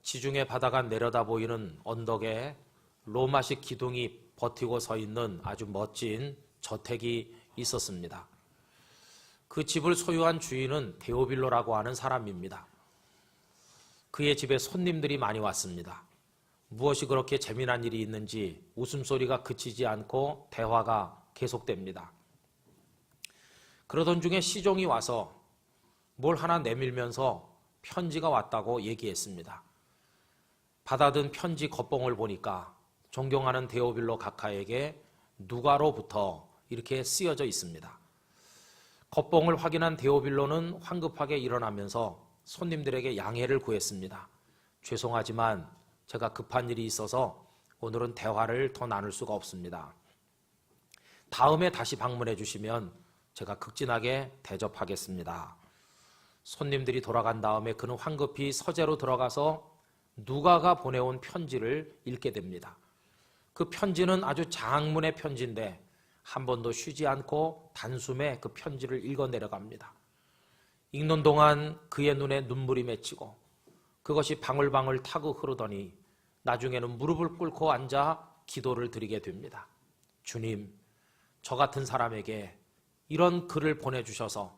지중해 바다가 내려다 보이는 언덕에 로마식 기둥이 버티고 서 있는 아주 멋진 저택이 있었습니다. 그 집을 소유한 주인은 데오빌로라고 하는 사람입니다. 그의 집에 손님들이 많이 왔습니다. 무엇이 그렇게 재미난 일이 있는지 웃음소리가 그치지 않고 대화가 계속됩니다. 그러던 중에 시종이 와서 뭘 하나 내밀면서 편지가 왔다고 얘기했습니다. 받아든 편지 겉봉을 보니까 존경하는 데오빌로 각하에게 누가로부터 이렇게 쓰여져 있습니다. 겉봉을 확인한 데오빌로는 황급하게 일어나면서 손님들에게 양해를 구했습니다. 죄송하지만 제가 급한 일이 있어서 오늘은 대화를 더 나눌 수가 없습니다. 다음에 다시 방문해 주시면 제가 극진하게 대접하겠습니다. 손님들이 돌아간 다음에 그는 황급히 서재로 들어가서 누가가 보내온 편지를 읽게 됩니다. 그 편지는 아주 장문의 편지인데 한 번도 쉬지 않고 단숨에 그 편지를 읽어 내려갑니다. 읽는 동안 그의 눈에 눈물이 맺히고 그것이 방울방울 타고 흐르더니 나중에는 무릎을 꿇고 앉아 기도를 드리게 됩니다. 주님, 저 같은 사람에게 이런 글을 보내주셔서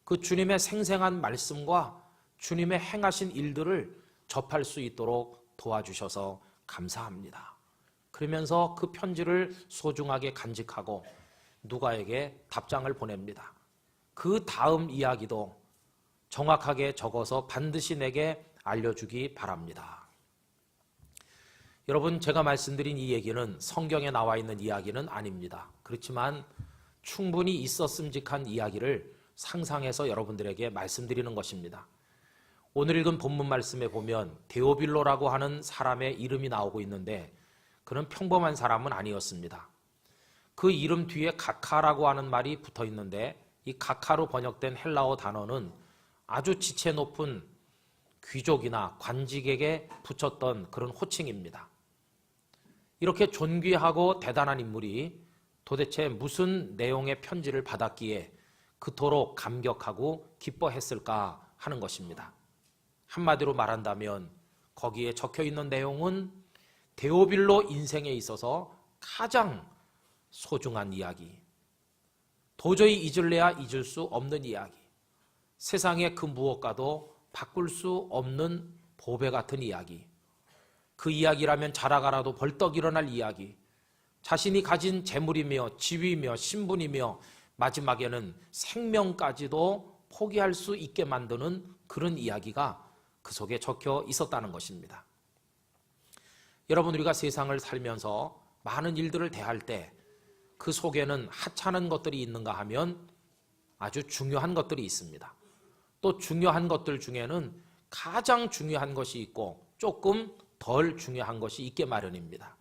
그 주님의 생생한 말씀과 주님의 행하신 일들을 접할 수 있도록 도와주셔서 감사합니다. 그러면서 그 편지를 소중하게 간직하고 누가에게 답장을 보냅니다. 그 다음 이야기도 정확하게 적어서 반드시 내게 알려주기 바랍니다. 여러분, 제가 말씀드린 이 얘기는 성경에 나와 있는 이야기는 아닙니다. 그렇지만 충분히 있었음직한 이야기를 상상해서 여러분들에게 말씀드리는 것입니다. 오늘 읽은 본문 말씀에 보면 데오빌로라고 하는 사람의 이름이 나오고 있는데 그는 평범한 사람은 아니었습니다. 그 이름 뒤에 가카라고 하는 말이 붙어 있는데 이 가카로 번역된 헬라어 단어는 아주 지체 높은 귀족이나 관직에게 붙였던 그런 호칭입니다. 이렇게 존귀하고 대단한 인물이 도대체 무슨 내용의 편지를 받았기에 그토록 감격하고 기뻐했을까 하는 것입니다. 한마디로 말한다면 거기에 적혀 있는 내용은 데오빌로 인생에 있어서 가장 소중한 이야기, 도저히 잊을래야 잊을 수 없는 이야기, 세상의 그 무엇과도 바꿀 수 없는 보배 같은 이야기, 그 이야기라면 자라가라도 벌떡 일어날 이야기, 자신이 가진 재물이며 지위며 신분이며 마지막에는 생명까지도 포기할 수 있게 만드는 그런 이야기가 그 속에 적혀 있었다는 것입니다. 여러분, 우리가 세상을 살면서 많은 일들을 대할 때 그 속에는 하찮은 것들이 있는가 하면 아주 중요한 것들이 있습니다. 또 중요한 것들 중에는 가장 중요한 것이 있고 조금 덜 중요한 것이 있게 마련입니다.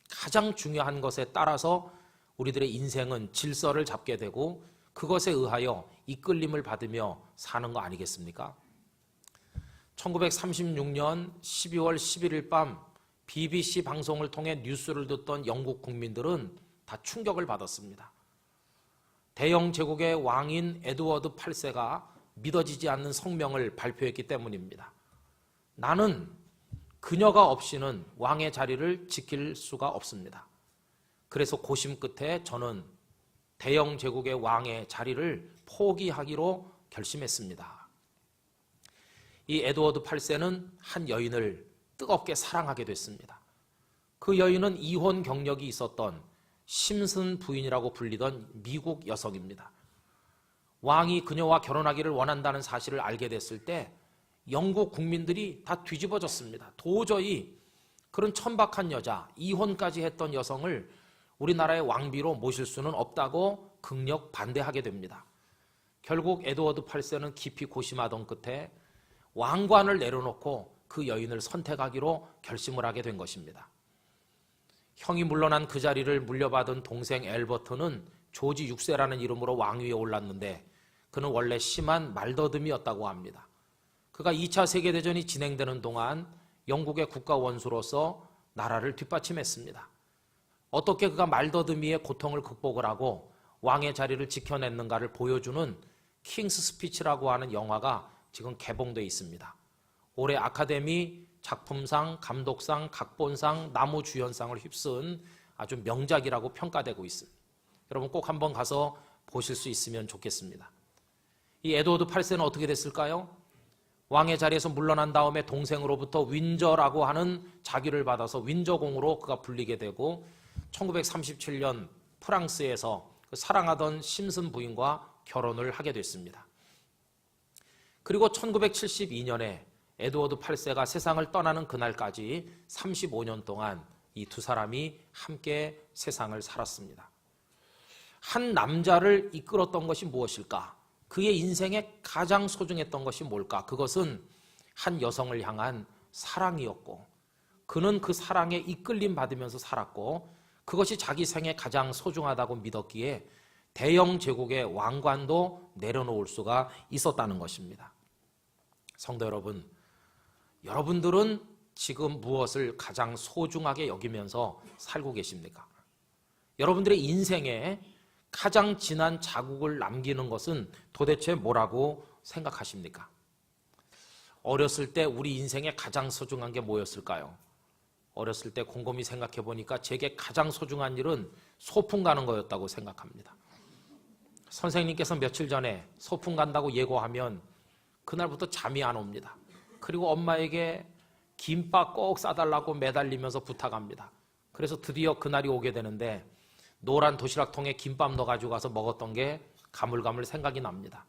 가장 중요한 것에 따라서 우리들의 인생은 질서를 잡게 되고 그것에 의하여 이끌림을 받으며 사는 거 아니겠습니까? 1936년 12월 11일 밤 BBC 방송을 통해 뉴스를 듣던 영국 국민들은 다 충격을 받았습니다. 대영 제국의 왕인 에드워드 8세가 믿어지지 않는 성명을 발표했기 때문입니다. 나는 그녀가 없이는 왕의 자리를 지킬 수가 없습니다. 그래서 고심 끝에 저는 대영 제국의 왕의 자리를 포기하기로 결심했습니다. 이 에드워드 8세는 한 여인을 뜨겁게 사랑하게 됐습니다. 그 여인은 이혼 경력이 있었던 심슨 부인이라고 불리던 미국 여성입니다. 왕이 그녀와 결혼하기를 원한다는 사실을 알게 됐을 때 영국 국민들이 다 뒤집어졌습니다. 도저히 그런 천박한 여자, 이혼까지 했던 여성을 우리나라의 왕비로 모실 수는 없다고 극력 반대하게 됩니다. 결국 에드워드 8세는 깊이 고심하던 끝에 왕관을 내려놓고 그 여인을 선택하기로 결심을 하게 된 것입니다. 형이 물러난 그 자리를 물려받은 동생 엘버트는 조지 6세라는 이름으로 왕위에 올랐는데 그는 원래 심한 말더듬이었다고 합니다. 그가 2차 세계대전이 진행되는 동안 영국의 국가 원수로서 나라를 뒷받침했습니다. 어떻게 그가 말더듬이의 고통을 극복을 하고 왕의 자리를 지켜냈는가를 보여주는 킹스 스피치라고 하는 영화가 지금 개봉되어 있습니다. 올해 아카데미 작품상, 감독상, 각본상, 나무주연상을 휩쓴 아주 명작이라고 평가되고 있습니다. 여러분 꼭 한번 가서 보실 수 있으면 좋겠습니다. 이 에드워드 8세는 어떻게 됐을까요? 왕의 자리에서 물러난 다음에 동생으로부터 윈저라고 하는 자기를 받아서 윈저공으로 그가 불리게 되고 1937년 프랑스에서 사랑하던 심슨 부인과 결혼을 하게 됐습니다. 그리고 1972년에 에드워드 8세가 세상을 떠나는 그날까지 35년 동안 이 두 사람이 함께 세상을 살았습니다. 한 남자를 이끌었던 것이 무엇일까? 그의 인생에 가장 소중했던 것이 뭘까? 그것은 한 여성을 향한 사랑이었고 그는 그 사랑에 이끌림 받으면서 살았고 그것이 자기 생에 가장 소중하다고 믿었기에 대영 제국의 왕관도 내려놓을 수가 있었다는 것입니다. 성도 여러분, 여러분들은 지금 무엇을 가장 소중하게 여기면서 살고 계십니까? 여러분들의 인생에 가장 진한 자국을 남기는 것은 도대체 뭐라고 생각하십니까? 어렸을 때 우리 인생에 가장 소중한 게 뭐였을까요? 어렸을 때 곰곰이 생각해 보니까 제게 가장 소중한 일은 소풍 가는 거였다고 생각합니다. 선생님께서 며칠 전에 소풍 간다고 예고하면 그날부터 잠이 안 옵니다. 그리고 엄마에게 김밥 꼭 싸달라고 매달리면서 부탁합니다. 그래서 드디어 그날이 오게 되는데 노란 도시락통에 김밥 넣어가지고 가서 먹었던 게 가물가물 생각이 납니다.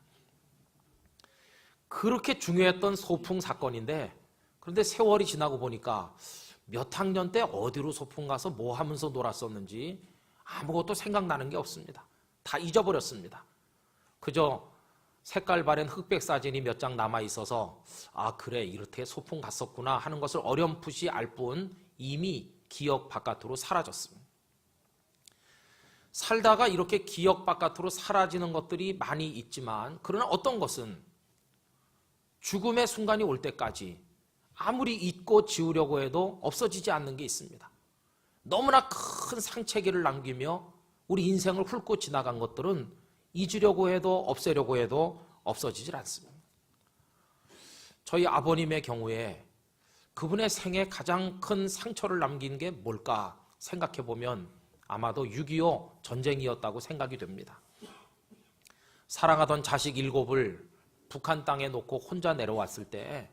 그렇게 중요했던 소풍 사건인데 그런데 세월이 지나고 보니까 몇 학년 때 어디로 소풍 가서 뭐 하면서 놀았었는지 아무것도 생각나는 게 없습니다. 다 잊어버렸습니다. 그저 색깔 바랜 흑백 사진이 몇 장 남아 있어서 아 그래 이렇게 소풍 갔었구나 하는 것을 어렴풋이 알 뿐 이미 기억 바깥으로 사라졌습니다. 살다가 이렇게 기억 바깥으로 사라지는 것들이 많이 있지만 그러나 어떤 것은 죽음의 순간이 올 때까지 아무리 잊고 지우려고 해도 없어지지 않는 게 있습니다. 너무나 큰 상처기를 남기며 우리 인생을 훑고 지나간 것들은 잊으려고 해도 없애려고 해도 없어지질 않습니다. 저희 아버님의 경우에 그분의 생에 가장 큰 상처를 남긴 게 뭘까 생각해 보면 아마도 6.25 전쟁이었다고 생각이 됩니다. 사랑하던 자식 7을 북한 땅에 놓고 혼자 내려왔을 때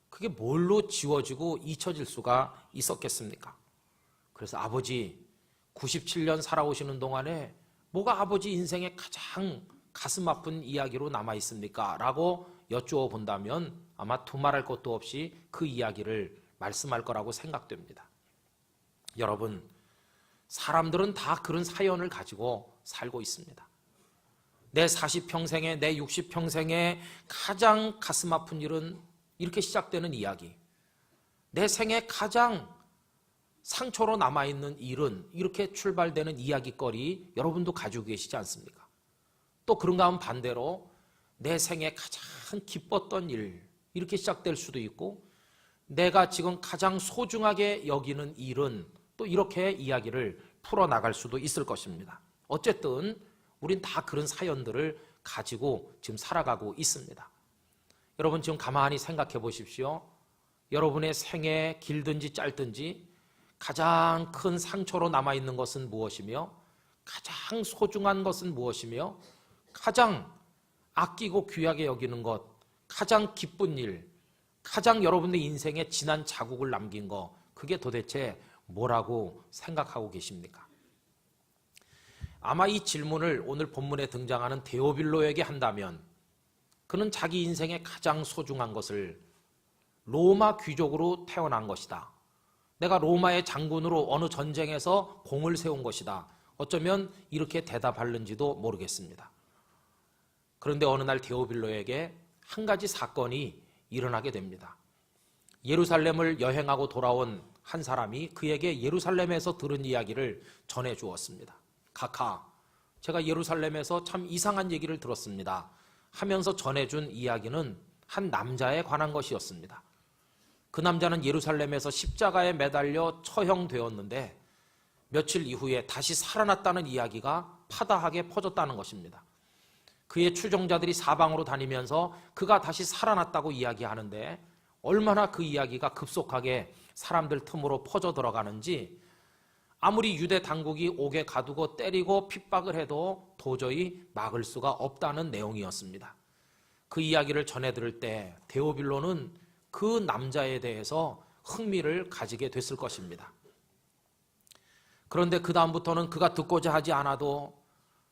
그게 뭘로 지워지고 잊혀질 수가 있었겠습니까? 그래서 아버지 97년 살아오시는 동안에 뭐가 아버지 인생에 가장 가슴 아픈 이야기로 남아 있습니까? 라고 여쭈어 본다면 아마 두말할 것도 없이 그 이야기를 말씀할 거라고 생각됩니다. 여러분, 사람들은 다 그런 사연을 가지고 살고 있습니다. 내 40평생에 내 60평생에 가장 가슴 아픈 일은 이렇게 시작되는 이야기. 내 생에 가장 상처로 남아있는 일은 이렇게 출발되는 이야기거리 여러분도 가지고 계시지 않습니까? 또 그런가 하면 반대로 내 생에 가장 기뻤던 일 이렇게 시작될 수도 있고 내가 지금 가장 소중하게 여기는 일은 또 이렇게 이야기를 풀어나갈 수도 있을 것입니다. 어쨌든 우린 다 그런 사연들을 가지고 지금 살아가고 있습니다. 여러분 지금 가만히 생각해 보십시오. 여러분의 생에 길든지 짧든지 가장 큰 상처로 남아있는 것은 무엇이며 가장 소중한 것은 무엇이며 가장 아끼고 귀하게 여기는 것, 가장 기쁜 일, 가장 여러분의 인생에 진한 자국을 남긴 것, 그게 도대체 뭐라고 생각하고 계십니까? 아마 이 질문을 오늘 본문에 등장하는 데오빌로에게 한다면 그는 자기 인생에 가장 소중한 것을 로마 귀족으로 태어난 것이다. 내가 로마의 장군으로 어느 전쟁에서 공을 세운 것이다. 어쩌면 이렇게 대답할는지도 모르겠습니다. 그런데 어느 날 데오빌로에게 한 가지 사건이 일어나게 됩니다. 예루살렘을 여행하고 돌아온 한 사람이 그에게 예루살렘에서 들은 이야기를 전해 주었습니다. 카카, 제가 예루살렘에서 참 이상한 얘기를 들었습니다. 하면서 전해준 이야기는 한 남자에 관한 것이었습니다. 그 남자는 예루살렘에서 십자가에 매달려 처형되었는데 며칠 이후에 다시 살아났다는 이야기가 파다하게 퍼졌다는 것입니다. 그의 추종자들이 사방으로 다니면서 그가 다시 살아났다고 이야기하는데 얼마나 그 이야기가 급속하게 사람들 틈으로 퍼져 들어가는지 아무리 유대 당국이 옥에 가두고 때리고 핍박을 해도 도저히 막을 수가 없다는 내용이었습니다. 그 이야기를 전해 들을 때 데오빌로는 그 남자에 대해서 흥미를 가지게 됐을 것입니다. 그런데 그 다음부터는 그가 듣고자 하지 않아도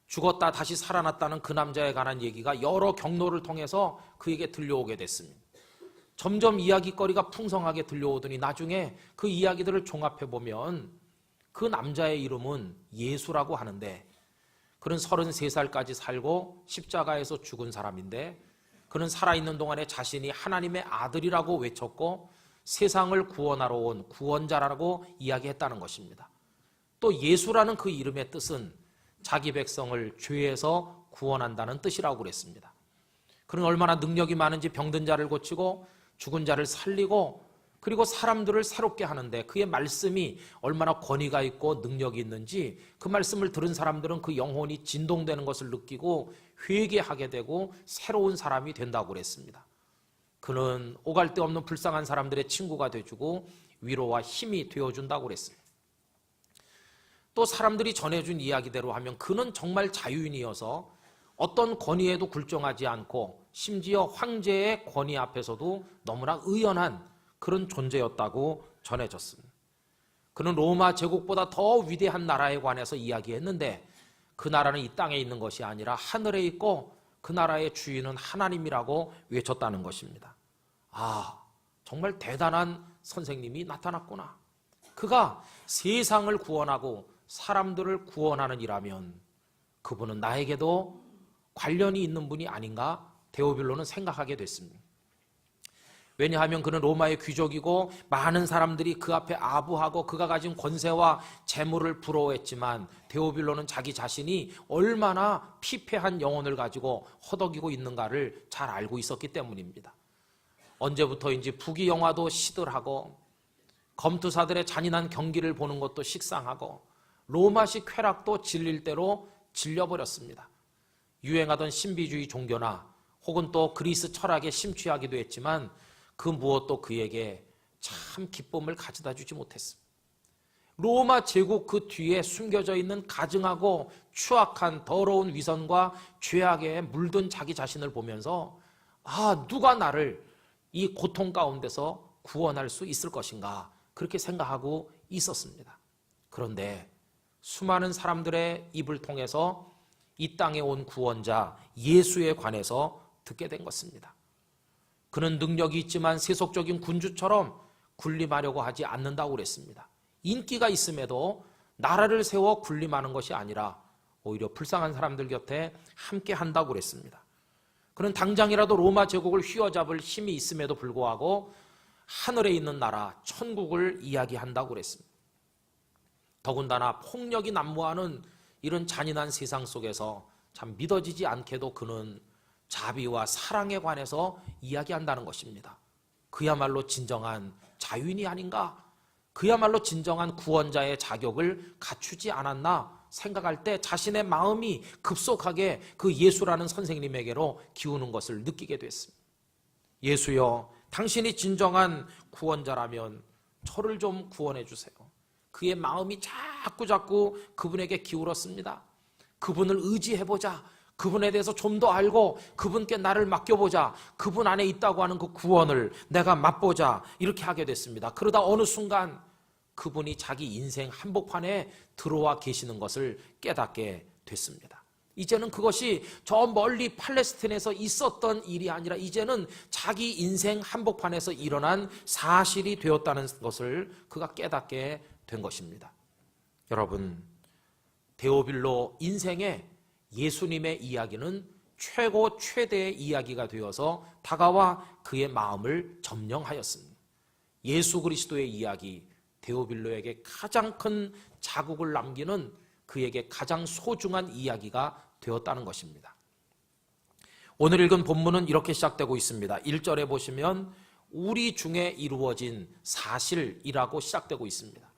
죽었다 다시 살아났다는 그 남자에 관한 얘기가 여러 경로를 통해서 그에게 들려오게 됐습니다. 점점 이야기거리가 풍성하게 들려오더니 나중에 그 이야기들을 종합해보면 그 남자의 이름은 예수라고 하는데, 그는 33살까지 살고 십자가에서 죽은 사람인데, 그는 살아있는 동안에 자신이 하나님의 아들이라고 외쳤고 세상을 구원하러 온 구원자라고 이야기했다는 것입니다. 또 예수라는 그 이름의 뜻은 자기 백성을 죄에서 구원한다는 뜻이라고 그랬습니다. 그는 얼마나 능력이 많은지 병든 자를 고치고 죽은 자를 살리고 그리고 사람들을 새롭게 하는데 그의 말씀이 얼마나 권위가 있고 능력이 있는지 그 말씀을 들은 사람들은 그 영혼이 진동되는 것을 느끼고 회개하게 되고 새로운 사람이 된다고 그랬습니다. 그는 오갈 데 없는 불쌍한 사람들의 친구가 되어주고 위로와 힘이 되어준다고 그랬습니다. 또 사람들이 전해준 이야기대로 하면 그는 정말 자유인이어서 어떤 권위에도 굴종하지 않고 심지어 황제의 권위 앞에서도 너무나 의연한 그런 존재였다고 전해졌습니다. 그는 로마 제국보다 더 위대한 나라에 관해서 이야기했는데 그 나라는 이 땅에 있는 것이 아니라 하늘에 있고 그 나라의 주인은 하나님이라고 외쳤다는 것입니다. 아, 정말 대단한 선생님이 나타났구나. 그가 세상을 구원하고 사람들을 구원하는 이라면 그분은 나에게도 관련이 있는 분이 아닌가 데오빌로는 생각하게 됐습니다. 왜냐하면 그는 로마의 귀족이고 많은 사람들이 그 앞에 아부하고 그가 가진 권세와 재물을 부러워했지만 데오빌로는 자기 자신이 얼마나 피폐한 영혼을 가지고 허덕이고 있는가를 잘 알고 있었기 때문입니다. 언제부터인지 부귀영화도 시들하고 검투사들의 잔인한 경기를 보는 것도 식상하고 로마식 쾌락도 질릴 대로 질려버렸습니다. 유행하던 신비주의 종교나 혹은 또 그리스 철학에 심취하기도 했지만 그 무엇도 그에게 참 기쁨을 가져다 주지 못했습니다. 로마 제국 그 뒤에 숨겨져 있는 가증하고 추악한 더러운 위선과 죄악에 물든 자기 자신을 보면서 누가 나를 이 고통 가운데서 구원할 수 있을 것인가 그렇게 생각하고 있었습니다. 그런데 수많은 사람들의 입을 통해서 이 땅에 온 구원자 예수에 관해서 듣게 된 것입니다. 그는 능력이 있지만 세속적인 군주처럼 군림하려고 하지 않는다고 그랬습니다. 인기가 있음에도 나라를 세워 군림하는 것이 아니라 오히려 불쌍한 사람들 곁에 함께 한다고 그랬습니다. 그는 당장이라도 로마 제국을 휘어잡을 힘이 있음에도 불구하고 하늘에 있는 나라 천국을 이야기한다고 그랬습니다. 더군다나 폭력이 난무하는 이런 잔인한 세상 속에서 참 믿어지지 않게도 그는 자비와 사랑에 관해서 이야기한다는 것입니다. 그야말로 진정한 자유인이 아닌가? 그야말로 진정한 구원자의 자격을 갖추지 않았나 생각할 때 자신의 마음이 급속하게 그 예수라는 선생님에게로 기우는 것을 느끼게 됐습니다. 예수여, 당신이 진정한 구원자라면 저를 좀 구원해 주세요. 그의 마음이 자꾸 그분에게 기울었습니다. 그분을 의지해보자. 그분에 대해서 좀 더 알고 그분께 나를 맡겨보자. 그분 안에 있다고 하는 그 구원을 내가 맛보자. 이렇게 하게 됐습니다. 그러다 어느 순간 그분이 자기 인생 한복판에 들어와 계시는 것을 깨닫게 됐습니다. 이제는 그것이 저 멀리 팔레스틴에서 있었던 일이 아니라 이제는 자기 인생 한복판에서 일어난 사실이 되었다는 것을 그가 깨닫게 된 것입니다. 여러분, 데오빌로 인생에 예수님의 이야기는 최대의 이야기가 되어서 다가와 그의 마음을 점령하였습니다. 예수 그리스도의 이야기, 데오빌로에게 가장 큰 자국을 남기는 그에게 가장 소중한 이야기가 되었다는 것입니다. 오늘 읽은 본문은 이렇게 시작되고 있습니다. 1절에 보시면 우리 중에 이루어진 사실이라고 시작되고 있습니다.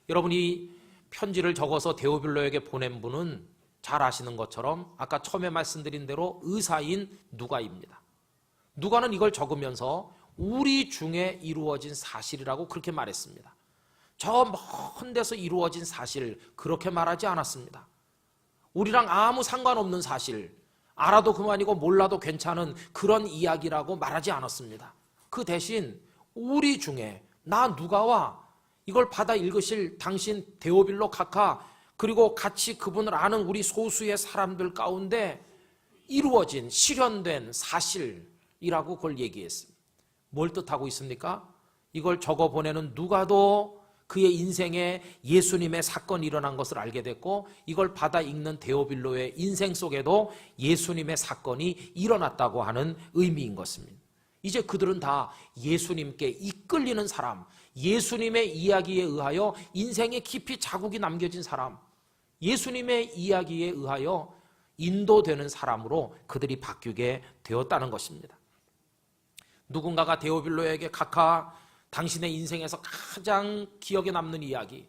여러분이 편지를 적어서 데오빌로에게 보낸 분은 잘 아시는 것처럼 아까 처음에 말씀드린 대로 의사인 누가입니다. 누가는 이걸 적으면서 우리 중에 이루어진 사실이라고 그렇게 말했습니다. 저 먼 데서 이루어진 사실 그렇게 말하지 않았습니다. 우리랑 아무 상관없는 사실, 알아도 그만이고 몰라도 괜찮은 그런 이야기라고 말하지 않았습니다. 그 대신 우리 중에 나 누가와 이걸 받아 읽으실 당신 데오빌로 카카 그리고 같이 그분을 아는 우리 소수의 사람들 가운데 이루어진 실현된 사실이라고 그걸 얘기했습니다. 뭘 뜻하고 있습니까? 이걸 적어 보내는 누가도 그의 인생에 예수님의 사건이 일어난 것을 알게 됐고 이걸 받아 읽는 데오빌로의 인생 속에도 예수님의 사건이 일어났다고 하는 의미인 것입니다. 이제 그들은 다 예수님께 이끌리는 사람, 예수님의 이야기에 의하여 인생에 깊이 자국이 남겨진 사람, 예수님의 이야기에 의하여 인도되는 사람으로 그들이 바뀌게 되었다는 것입니다. 누군가가 데오빌로에게 카카, 당신의 인생에서 가장 기억에 남는 이야기,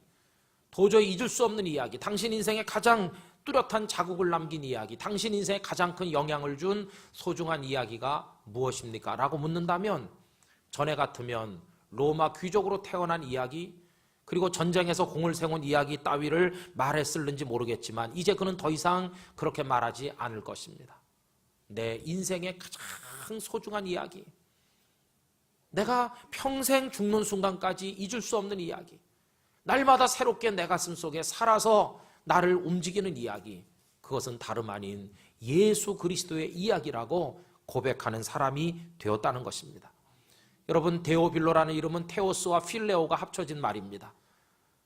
도저히 잊을 수 없는 이야기, 당신 인생에 가장 뚜렷한 자국을 남긴 이야기, 당신 인생에 가장 큰 영향을 준 소중한 이야기가 무엇입니까? 라고 묻는다면 전에 같으면 로마 귀족으로 태어난 이야기, 그리고 전쟁에서 공을 세운 이야기 따위를 말했을는지 모르겠지만 이제 그는 더 이상 그렇게 말하지 않을 것입니다. 내 인생의 가장 소중한 이야기, 내가 평생 죽는 순간까지 잊을 수 없는 이야기, 날마다 새롭게 내 가슴 속에 살아서 나를 움직이는 이야기, 그것은 다름 아닌 예수 그리스도의 이야기라고 고백하는 사람이 되었다는 것입니다. 여러분, 데오빌로라는 이름은 테오스와 필레오가 합쳐진 말입니다.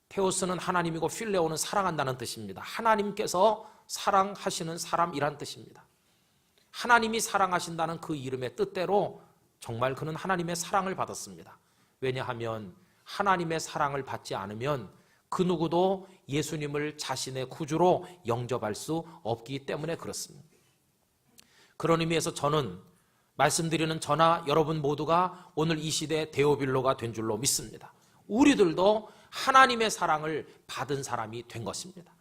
테오스는 하나님이고 필레오는 사랑한다는 뜻입니다. 하나님께서 사랑하시는 사람이란 뜻입니다. 하나님이 사랑하신다는 그 이름의 뜻대로 정말 그는 하나님의 사랑을 받았습니다. 왜냐하면 하나님의 사랑을 받지 않으면 그 누구도 예수님을 자신의 구주로 영접할 수 없기 때문에 그렇습니다. 그런 의미에서 저는 말씀드리는 저나 여러분 모두가 오늘 이 시대의 데오빌로가 된 줄로 믿습니다. 우리들도 하나님의 사랑을 받은 사람이 된 것입니다.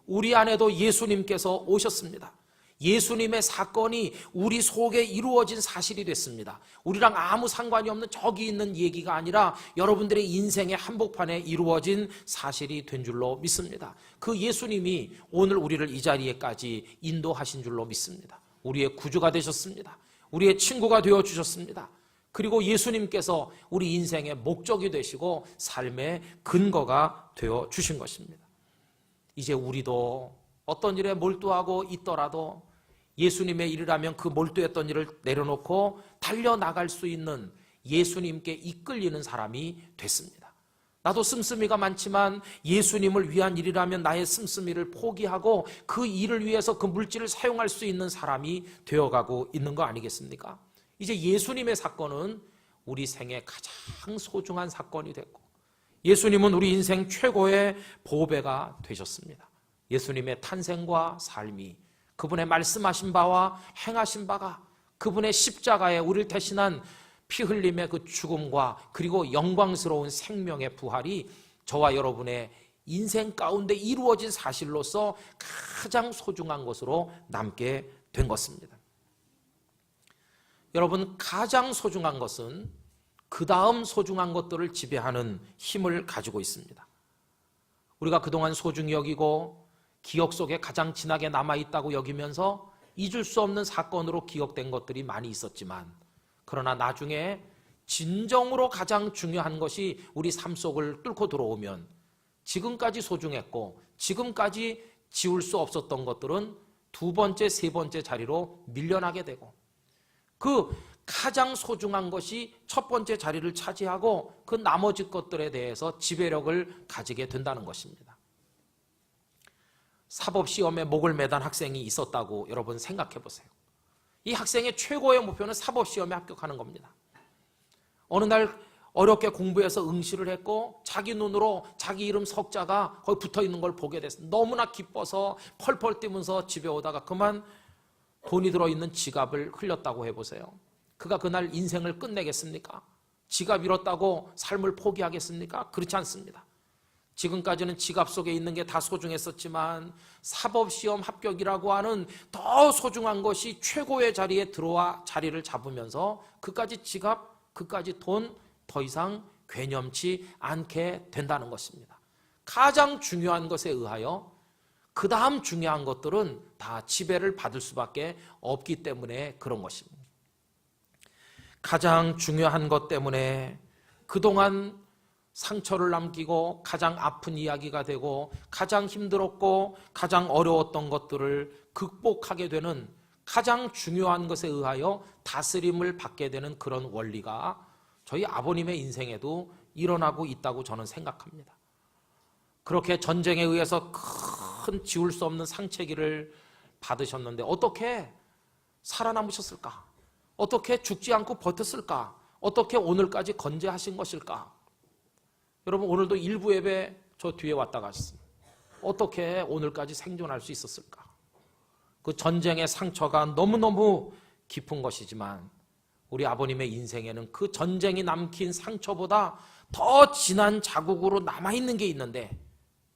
우리 안에도 예수님께서 오셨습니다. 예수님의 사건이 우리 속에 이루어진 사실이 됐습니다. 우리랑 아무 상관이 없는 저기 있는 얘기가 아니라 여러분들의 인생의 한복판에 이루어진 사실이 된 줄로 믿습니다. 그 예수님이 오늘 우리를 이 자리에까지 인도하신 줄로 믿습니다. 우리의 구주가 되셨습니다. 우리의 친구가 되어주셨습니다. 그리고 예수님께서 우리 인생의 목적이 되시고 삶의 근거가 되어주신 것입니다. 이제 우리도 어떤 일에 몰두하고 있더라도 예수님의 일이라면 그 몰두했던 일을 내려놓고 달려나갈 수 있는 예수님께 이끌리는 사람이 됐습니다. 나도 씀씀이가 많지만 예수님을 위한 일이라면 나의 씀씀이를 포기하고 그 일을 위해서 그 물질을 사용할 수 있는 사람이 되어가고 있는 거 아니겠습니까? 이제 예수님의 사건은 우리 생애 가장 소중한 사건이 됐고 예수님은 우리 인생 최고의 보배가 되셨습니다. 예수님의 탄생과 삶이 그분의 말씀하신 바와 행하신 바가 그분의 십자가에 우리를 대신한 피 흘림의 그 죽음과 그리고 영광스러운 생명의 부활이 저와 여러분의 인생 가운데 이루어진 사실로서 가장 소중한 것으로 남게 된 것입니다. 여러분, 가장 소중한 것은 그 다음 소중한 것들을 지배하는 힘을 가지고 있습니다. 우리가 그동안 소중히 여기고 기억 속에 가장 진하게 남아있다고 여기면서 잊을 수 없는 사건으로 기억된 것들이 많이 있었지만 그러나 나중에 진정으로 가장 중요한 것이 우리 삶 속을 뚫고 들어오면 지금까지 소중했고 지금까지 지울 수 없었던 것들은 두 번째, 세 번째 자리로 밀려나게 되고 그 가장 소중한 것이 첫 번째 자리를 차지하고 그 나머지 것들에 대해서 지배력을 가지게 된다는 것입니다. 사법시험에 목을 매단 학생이 있었다고 여러분 생각해 보세요. 이 학생의 최고의 목표는 사법시험에 합격하는 겁니다. 어느 날 어렵게 공부해서 응시를 했고 자기 눈으로 자기 이름 석자가 거기 붙어있는 걸 보게 됐어요. 너무나 기뻐서 펄펄 뛰면서 집에 오다가 그만 돈이 들어있는 지갑을 흘렸다고 해보세요. 그가 그날 인생을 끝내겠습니까? 지갑 잃었다고 삶을 포기하겠습니까? 그렇지 않습니다. 지금까지는 지갑 속에 있는 게 다 소중했었지만 사법시험 합격이라고 하는 더 소중한 것이 최고의 자리에 들어와 자리를 잡으면서 그까지 지갑 그까지 돈 더 이상 괴념치 않게 된다는 것입니다. 가장 중요한 것에 의하여 그 다음 중요한 것들은 다 지배를 받을 수밖에 없기 때문에 그런 것입니다. 가장 중요한 것 때문에 그동안 상처를 남기고 가장 아픈 이야기가 되고 가장 힘들었고 가장 어려웠던 것들을 극복하게 되는 가장 중요한 것에 의하여 다스림을 받게 되는 그런 원리가 저희 아버님의 인생에도 일어나고 있다고 저는 생각합니다. 그렇게 전쟁에 의해서 큰 지울 수 없는 상처기를 받으셨는데 어떻게 살아남으셨을까? 어떻게 죽지 않고 버텼을까? 어떻게 오늘까지 건재하신 것일까? 여러분, 오늘도 일부 예배 저 뒤에 왔다 갔습니다. 어떻게 오늘까지 생존할 수 있었을까? 그 전쟁의 상처가 너무너무 깊은 것이지만 우리 아버님의 인생에는 그 전쟁이 남긴 상처보다 더 진한 자국으로 남아있는 게 있는데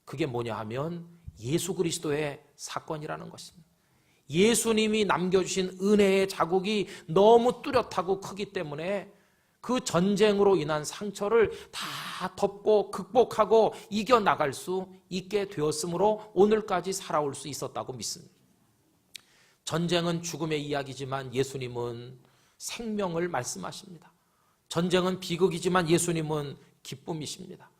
그게 뭐냐 하면 예수 그리스도의 사건이라는 것입니다. 예수님이 남겨주신 은혜의 자국이 너무 뚜렷하고 크기 때문에 그 전쟁으로 인한 상처를 다 덮고 극복하고 이겨나갈 수 있게 되었으므로 오늘까지 살아올 수 있었다고 믿습니다. 전쟁은 죽음의 이야기지만 예수님은 생명을 말씀하십니다. 전쟁은 비극이지만 예수님은 기쁨이십니다.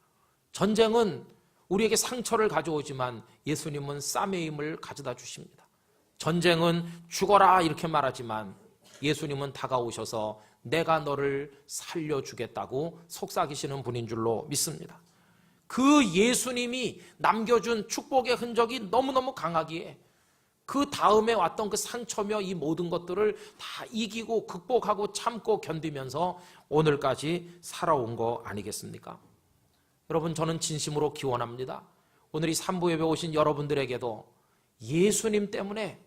전쟁은 우리에게 상처를 가져오지만 예수님은 쌈의 힘을 가져다 주십니다. 전쟁은 죽어라 이렇게 말하지만 예수님은 다가오셔서 내가 너를 살려주겠다고 속삭이시는 분인 줄로 믿습니다. 그 예수님이 남겨준 축복의 흔적이 너무너무 강하기에 그 다음에 왔던 그 상처며 이 모든 것들을 다 이기고 극복하고 참고 견디면서 오늘까지 살아온 거 아니겠습니까? 여러분, 저는 진심으로 기원합니다. 오늘 이 3부 예배 오신 여러분들에게도 예수님 때문에,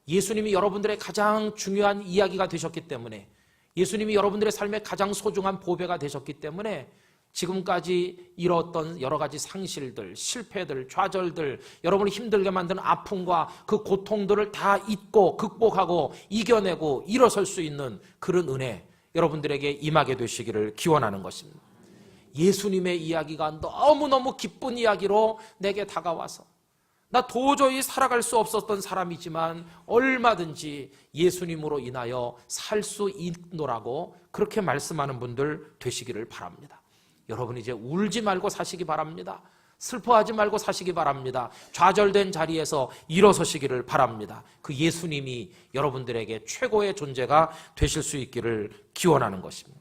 예수님이 여러분들의 가장 중요한 이야기가 되셨기 때문에, 예수님이 여러분들의 삶의 가장 소중한 보배가 되셨기 때문에 지금까지 이뤘던 여러 가지 상실들, 실패들, 좌절들, 여러분을 힘들게 만드는 아픔과 그 고통들을 다 잊고 극복하고 이겨내고 일어설 수 있는 그런 은혜 여러분들에게 임하게 되시기를 기원하는 것입니다. 예수님의 이야기가 너무너무 기쁜 이야기로 내게 다가와서 나 도저히 살아갈 수 없었던 사람이지만 얼마든지 예수님으로 인하여 살 수 있노라고 그렇게 말씀하는 분들 되시기를 바랍니다. 여러분, 이제 울지 말고 사시기 바랍니다. 슬퍼하지 말고 사시기 바랍니다. 좌절된 자리에서 일어서시기를 바랍니다. 그 예수님이 여러분들에게 최고의 존재가 되실 수 있기를 기원하는 것입니다.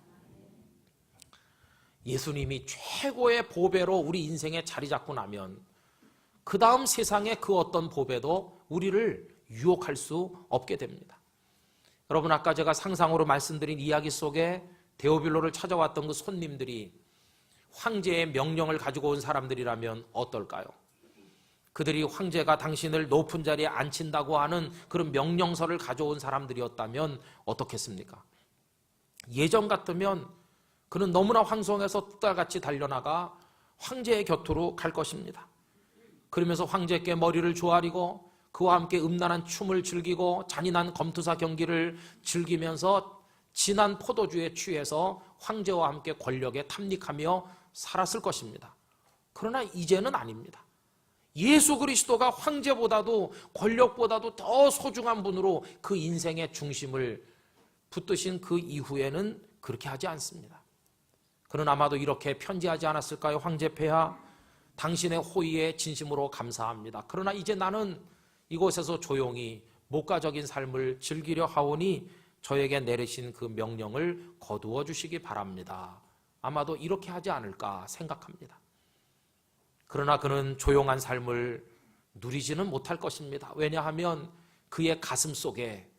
예수님이 최고의 보배로 우리 인생에 자리 잡고 나면 그 다음 세상의 그 어떤 보배도 우리를 유혹할 수 없게 됩니다. 여러분, 아까 제가 상상으로 말씀드린 이야기 속에 데오빌로를 찾아왔던 그 손님들이 황제의 명령을 가지고 온 사람들이라면 어떨까요? 그들이 황제가 당신을 높은 자리에 앉힌다고 하는 그런 명령서를 가져온 사람들이었다면 어떻겠습니까? 예전 같으면 그는 너무나 황송해서 뚝달같이 달려나가 황제의 곁으로 갈 것입니다. 그러면서 황제께 머리를 조아리고 그와 함께 음란한 춤을 즐기고 잔인한 검투사 경기를 즐기면서 진한 포도주에 취해서 황제와 함께 권력에 탐닉하며 살았을 것입니다. 그러나 이제는 아닙니다. 예수 그리스도가 황제보다도 권력보다도 더 소중한 분으로 그 인생의 중심을 붙드신 그 이후에는 그렇게 하지 않습니다. 그는 아마도 이렇게 편지하지 않았을까요? 황제 폐하, 당신의 호의에 진심으로 감사합니다. 그러나 이제 나는 이곳에서 조용히 목가적인 삶을 즐기려 하오니 저에게 내리신 그 명령을 거두어 주시기 바랍니다. 아마도 이렇게 하지 않을까 생각합니다. 그러나 그는 조용한 삶을 누리지는 못할 것입니다. 왜냐하면 그의 가슴 속에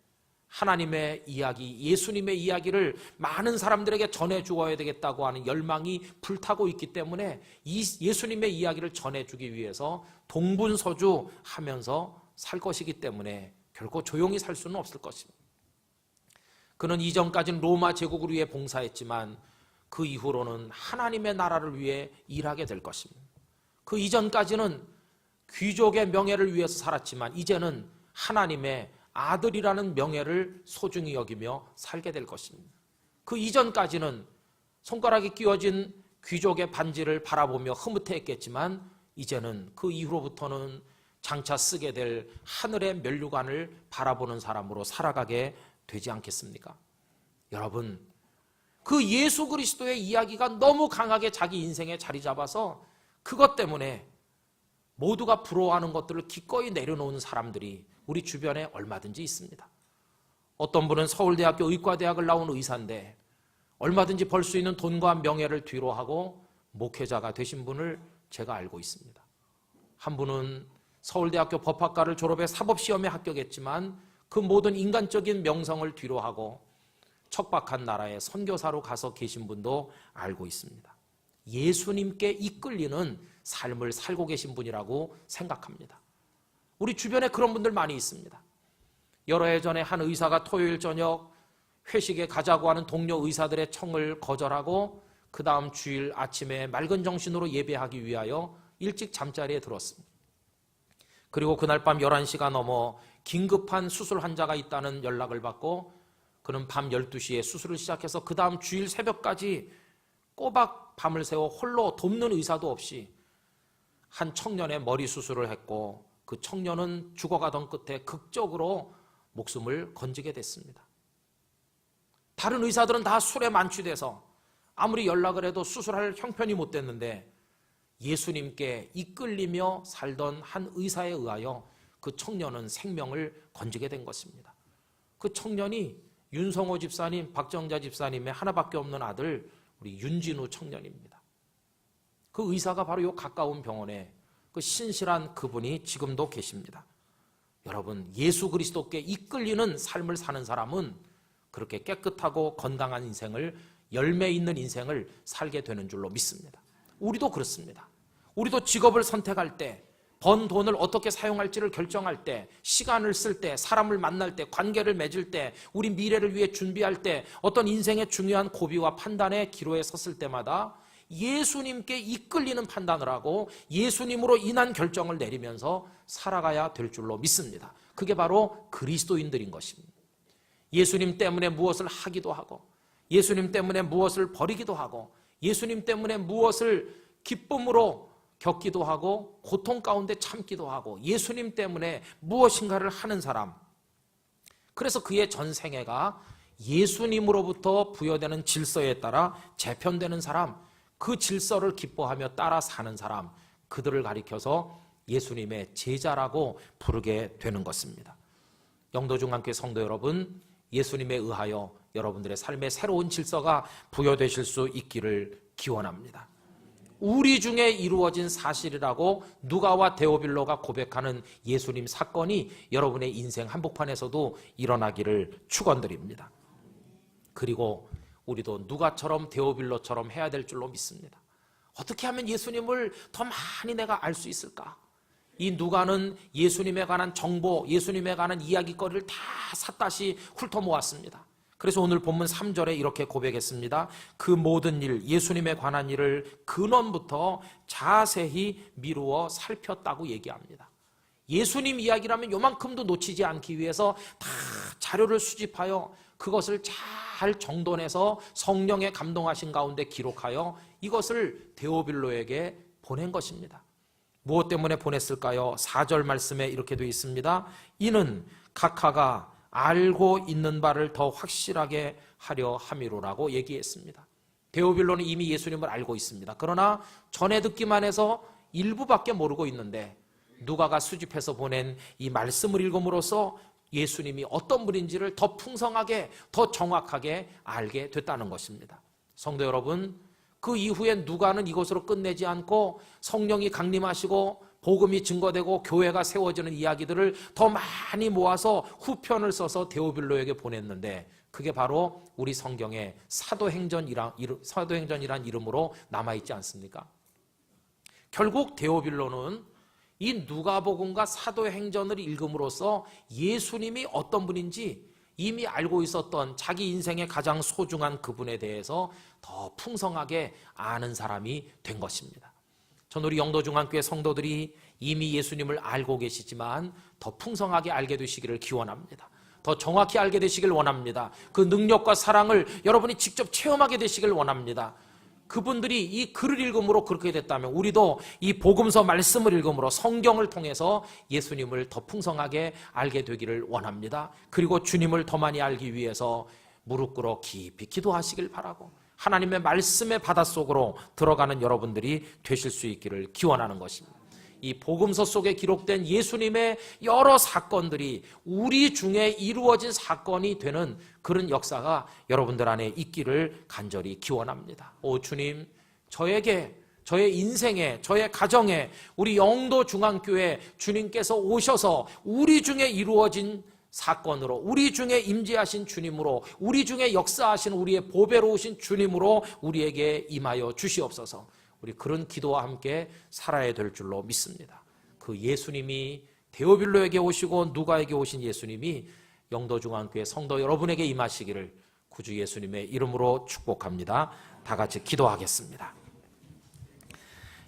하나님의 이야기, 예수님의 이야기를 많은 사람들에게 전해 주어야 되겠다고 하는 열망이 불타고 있기 때문에 이 예수님의 이야기를 전해주기 위해서 동분서주하면서 살 것이기 때문에 결코 조용히 살 수는 없을 것입니다. 그는 이전까지는 로마 제국을 위해 봉사했지만 그 이후로는 하나님의 나라를 위해 일하게 될 것입니다. 그 이전까지는 귀족의 명예를 위해서 살았지만 이제는 하나님의 아들이라는 명예를 소중히 여기며 살게 될 것입니다. 그 이전까지는 손가락에 끼워진 귀족의 반지를 바라보며 흐뭇해했겠지만 이제는 그 이후로부터는 장차 쓰게 될 하늘의 면류관을 바라보는 사람으로 살아가게 되지 않겠습니까? 여러분, 그 예수 그리스도의 이야기가 너무 강하게 자기 인생에 자리 잡아서 그것 때문에 모두가 부러워하는 것들을 기꺼이 내려놓은 사람들이 우리 주변에 얼마든지 있습니다. 어떤 분은 서울대학교 의과대학을 나온 의사인데 얼마든지 벌 수 있는 돈과 명예를 뒤로하고 목회자가 되신 분을 제가 알고 있습니다. 한 분은 서울대학교 법학과를 졸업해 사법시험에 합격했지만 그 모든 인간적인 명성을 뒤로하고 척박한 나라에 선교사로 가서 계신 분도 알고 있습니다. 예수님께 이끌리는 삶을 살고 계신 분이라고 생각합니다. 우리 주변에 그런 분들 많이 있습니다. 여러 해 전에 한 의사가 토요일 저녁 회식에 가자고 하는 동료 의사들의 청을 거절하고 그 다음 주일 아침에 맑은 정신으로 예배하기 위하여 일찍 잠자리에 들었습니다. 그리고 그날 밤 11시가 넘어 긴급한 수술 환자가 있다는 연락을 받고 그는 밤 12시에 수술을 시작해서 그 다음 주일 새벽까지 꼬박 밤을 새워 홀로 돕는 의사도 없이 한 청년의 머리 수술을 했고 그 청년은 죽어가던 끝에 극적으로 목숨을 건지게 됐습니다. 다른 의사들은 다 술에 만취돼서 아무리 연락을 해도 수술할 형편이 못 됐는데 예수님께 이끌리며 살던 한 의사에 의하여 그 청년은 생명을 건지게 된 것입니다. 그 청년이 윤성호 집사님, 박정자 집사님의 하나밖에 없는 아들 우리 윤진우 청년입니다. 그 의사가 바로 요 가까운 병원에 그 신실한 그분이 지금도 계십니다. 여러분, 예수 그리스도께 이끌리는 삶을 사는 사람은 그렇게 깨끗하고 건강한 인생을, 열매 있는 인생을 살게 되는 줄로 믿습니다. 우리도 그렇습니다. 우리도 직업을 선택할 때, 번 돈을 어떻게 사용할지를 결정할 때, 시간을 쓸 때, 사람을 만날 때, 관계를 맺을 때, 우리 미래를 위해 준비할 때, 어떤 인생의 중요한 고비와 판단의 기로에 섰을 때마다 예수님께 이끌리는 판단을 하고 예수님으로 인한 결정을 내리면서 살아가야 될 줄로 믿습니다. 그게 바로 그리스도인들인 것입니다. 예수님 때문에 무엇을 하기도 하고 예수님 때문에 무엇을 버리기도 하고 예수님 때문에 무엇을 기쁨으로 겪기도 하고 고통 가운데 참기도 하고 예수님 때문에 무엇인가를 하는 사람, 그래서 그의 전생애가 예수님으로부터 부여되는 질서에 따라 재편되는 사람, 그 질서를 기뻐하며 따라 사는 사람, 그들을 가리켜서 예수님의 제자라고 부르게 되는 것입니다. 영도중앙교회 성도 여러분, 예수님에 의하여 여러분들의 삶에 새로운 질서가 부여되실 수 있기를 기원합니다. 우리 중에 이루어진 사실이라고 누가와 데오빌로가 고백하는 예수님 사건이 여러분의 인생 한복판에서도 일어나기를 축원드립니다. 그리고 우리도 누가처럼 데오빌로처럼 해야 될 줄로 믿습니다. 어떻게 하면 예수님을 더 많이 내가 알 수 있을까? 이 누가는 예수님에 관한 정보, 예수님에 관한 이야기거리를 다 샅다시 훑어모았습니다. 그래서 오늘 본문 3절에 이렇게 고백했습니다. 그 모든 일, 예수님에 관한 일을 근원부터 자세히 미루어 살폈다고 얘기합니다. 예수님 이야기라면 요만큼도 놓치지 않기 위해서 다 자료를 수집하여 그것을 잘 정돈해서 성령의 감동하신 가운데 기록하여 이것을 데오빌로에게 보낸 것입니다. 무엇 때문에 보냈을까요? 4절 말씀에 이렇게 되어 있습니다. 이는 각하가 알고 있는 바를 더 확실하게 하려 함이로라고 얘기했습니다. 데오빌로는 이미 예수님을 알고 있습니다. 그러나 전해 듣기만 해서 일부밖에 모르고 있는데 누가가 수집해서 보낸 이 말씀을 읽음으로써 예수님이 어떤 분인지를 더 풍성하게, 더 정확하게 알게 됐다는 것입니다. 성도 여러분, 그 이후에 누가는 이것으로 끝내지 않고 성령이 강림하시고 복음이 증거되고 교회가 세워지는 이야기들을 더 많이 모아서 후편을 써서 데오빌로에게 보냈는데 그게 바로 우리 성경의 사도행전이란 이름으로 남아있지 않습니까? 결국 데오빌로는 이 누가복음과 사도행전을 읽음으로써 예수님이 어떤 분인지 이미 알고 있었던 자기 인생의 가장 소중한 그분에 대해서 더 풍성하게 아는 사람이 된 것입니다. 저는 우리 영도중앙교회 성도들이 이미 예수님을 알고 계시지만 더 풍성하게 알게 되시기를 기원합니다. 더 정확히 알게 되시길 원합니다. 그 능력과 사랑을 여러분이 직접 체험하게 되시길 원합니다. 그분들이 이 글을 읽음으로 그렇게 됐다면 우리도 이 복음서 말씀을 읽음으로 성경을 통해서 예수님을 더 풍성하게 알게 되기를 원합니다. 그리고 주님을 더 많이 알기 위해서 무릎 꿇어 깊이 기도하시길 바라고 하나님의 말씀의 바닷속으로 들어가는 여러분들이 되실 수 있기를 기원하는 것입니다. 이 복음서 속에 기록된 예수님의 여러 사건들이 우리 중에 이루어진 사건이 되는 그런 역사가 여러분들 안에 있기를 간절히 기원합니다. 오 주님, 저에게, 저의 인생에, 저의 가정에, 우리 영도 중앙교회 주님께서 오셔서 우리 중에 이루어진 사건으로, 우리 중에 임재하신 주님으로, 우리 중에 역사하신 우리의 보배로우신 주님으로 우리에게 임하여 주시옵소서. 우리 그런 기도와 함께 살아야 될 줄로 믿습니다. 그 예수님이 데오빌로에게 오시고 누가에게 오신 예수님이 영도중앙교회 성도 여러분에게 임하시기를 구주 예수님의 이름으로 축복합니다. 다 같이 기도하겠습니다.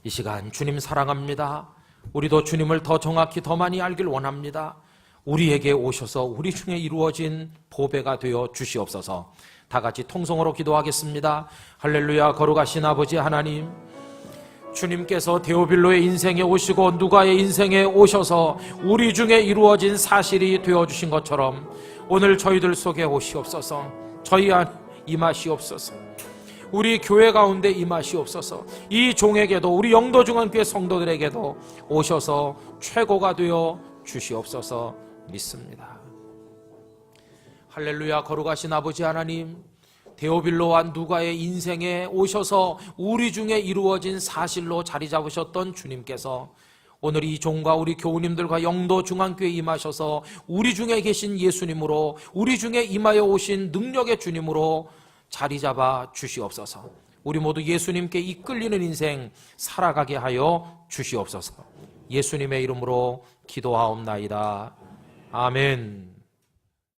이 시간 주님 사랑합니다. 우리도 주님을 더 정확히 더 많이 알길 원합니다. 우리에게 오셔서 우리 중에 이루어진 보배가 되어 주시옵소서. 다 같이 통성으로 기도하겠습니다. 할렐루야. 거룩하신 아버지 하나님, 주님께서 데오빌로의 인생에 오시고 누가의 인생에 오셔서 우리 중에 이루어진 사실이 되어주신 것처럼 오늘 저희들 속에 오시옵소서. 저희 안에 임하시옵소서. 우리 교회 가운데 임하시옵소서. 이 종에게도 우리 영도중앙교회 성도들에게도 오셔서 최고가 되어 주시옵소서 믿습니다. 할렐루야. 거룩하신 아버지 하나님, 데오빌로와 누가의 인생에 오셔서 우리 중에 이루어진 사실로 자리 잡으셨던 주님께서 오늘 이 종과 우리 교우님들과 영도 중앙교회에 임하셔서 우리 중에 계신 예수님으로, 우리 중에 임하여 오신 능력의 주님으로 자리 잡아 주시옵소서. 우리 모두 예수님께 이끌리는 인생 살아가게 하여 주시옵소서. 예수님의 이름으로 기도하옵나이다. 아멘.